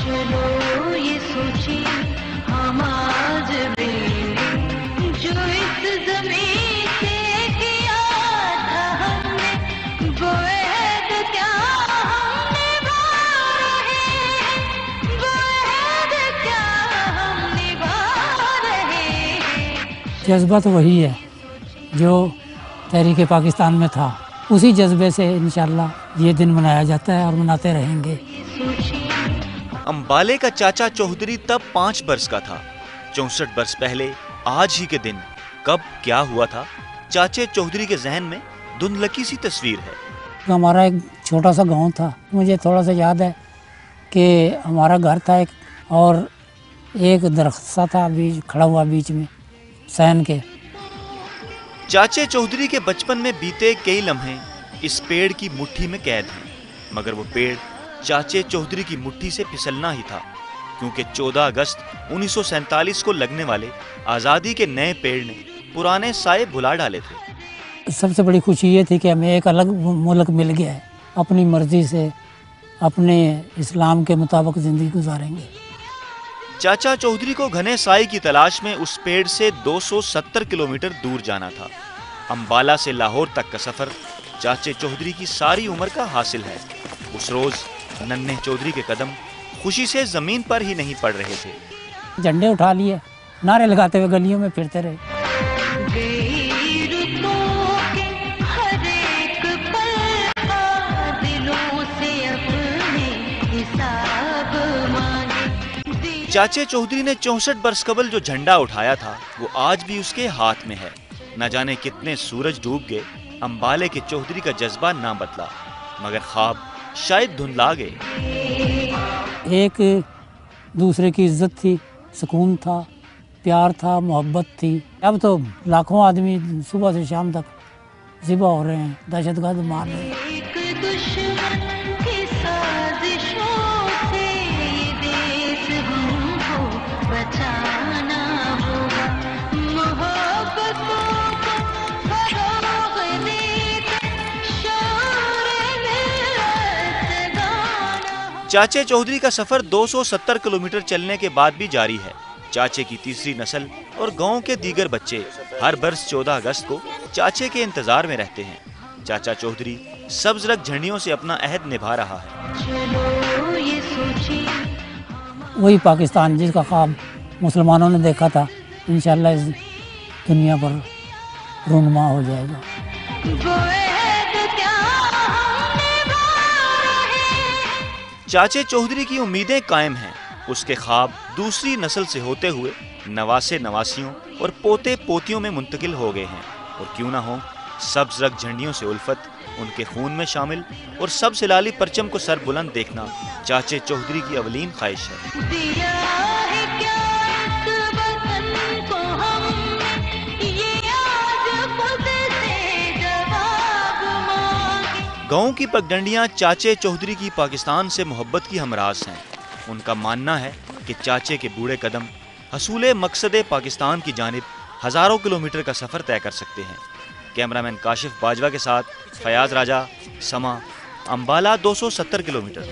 चलो ये सोचिए हम आज भी जो इस ज़मीन से किया था हमने, वो ऐद क्या हम निभा रहे हैं, वो ऐद क्या हम निभा रहे हैं। जज्बा तो वही है जो तहरीक पाकिस्तान में था, उसी जज्बे से इंशाल्लाह ये दिन मनाया जाता है और मनाते रहेंगे। अंबाले का चाचा चौधरी तब 5 वर्ष का था। 64 वर्ष पहले आज ही के दिन कब क्या हुआ था, चाचे चौधरी के जहन में धुंधलकी सी तस्वीर है। हमारा एक छोटा सा गांव था, मुझे थोड़ा सा याद है कि हमारा घर था एक, और एक दरख्त सा था बीच खड़ा हुआ बीच में सैन के। चाचे चौधरी के बचपन में बीते कई लम्हे इस पेड़ की मुट्ठी में कैद हैं, मगर वो पेड़ चाचे चौधरी की मुट्ठी से फिसलना ही था, क्योंकि 14 अगस्त 1947 को लगने वाले आज़ादी के नए पेड़ ने पुराने साए भुला डाले थे। सबसे बड़ी खुशी ये थी कि हमें एक अलग मुल्क मिल गया है, अपनी मर्जी से अपने इस्लाम के मुताबिक ज़िंदगी गुजारेंगे। चाचा चौधरी को घने साए की तलाश में उस पेड़ से 270 किलोमीटर दूर जाना था। अंबाला से लाहौर तक का सफर चाचे चौधरी की सारी उम्र का हासिल है। उस रोज नन्हे चौधरी के कदम खुशी से जमीन पर ही नहीं पड़ रहे थे। झंडे उठा लिए, नारे लगाते हुए गलियों में फिरते रहे। चाचे चौधरी ने 64 वर्ष कबल जो झंडा उठाया था वो आज भी उसके हाथ में है। न जाने कितने सूरज डूब गए, अंबाले के चौधरी का जज्बा ना बदला, मगर ख्वाब शायद धुंधला गए। एक दूसरे की इज्जत थी, सुकून था, प्यार था, मोहब्बत थी। अब तो लाखों आदमी सुबह से शाम तक ज़िबा हो रहे हैं, दहशतगर्द मार रहे हैं। चाचे चौधरी का सफर 270 किलोमीटर चलने के बाद भी जारी है। चाचे की तीसरी नस्ल और गांव के दीगर बच्चे हर वर्ष 14 अगस्त को चाचे के इंतजार में रहते हैं। चाचा चौधरी सब्ज रंग झंडियों से अपना अहद निभा रहा है। वही पाकिस्तान जिसका ख्वाब मुसलमानों ने देखा था, इंशाल्लाह इस दुनिया पर रूनुमा हो जाएगा। चाचे चौधरी की उम्मीदें कायम हैं। उसके ख्वाब दूसरी नस्ल से होते हुए नवासे नवासियों और पोते पोतियों में मुंतकिल हो गए हैं। और क्यों ना हो, सब्ज रंग झंडियों से उल्फत उनके खून में शामिल और सबसे लाली परचम को सर बुलंद देखना चाचे चौधरी की अवलीन ख्वाहिश है। गांव की पगडंडियां चाचे चौधरी की पाकिस्तान से मोहब्बत की हमराज हैं। उनका मानना है कि चाचे के बूढ़े कदम हसूले मकसदे पाकिस्तान की जानिब हजारों किलोमीटर का सफर तय कर सकते हैं। कैमरामैन काशिफ बाजवा के साथ फयाज राजा, समा, अंबाला 270 किलोमीटर।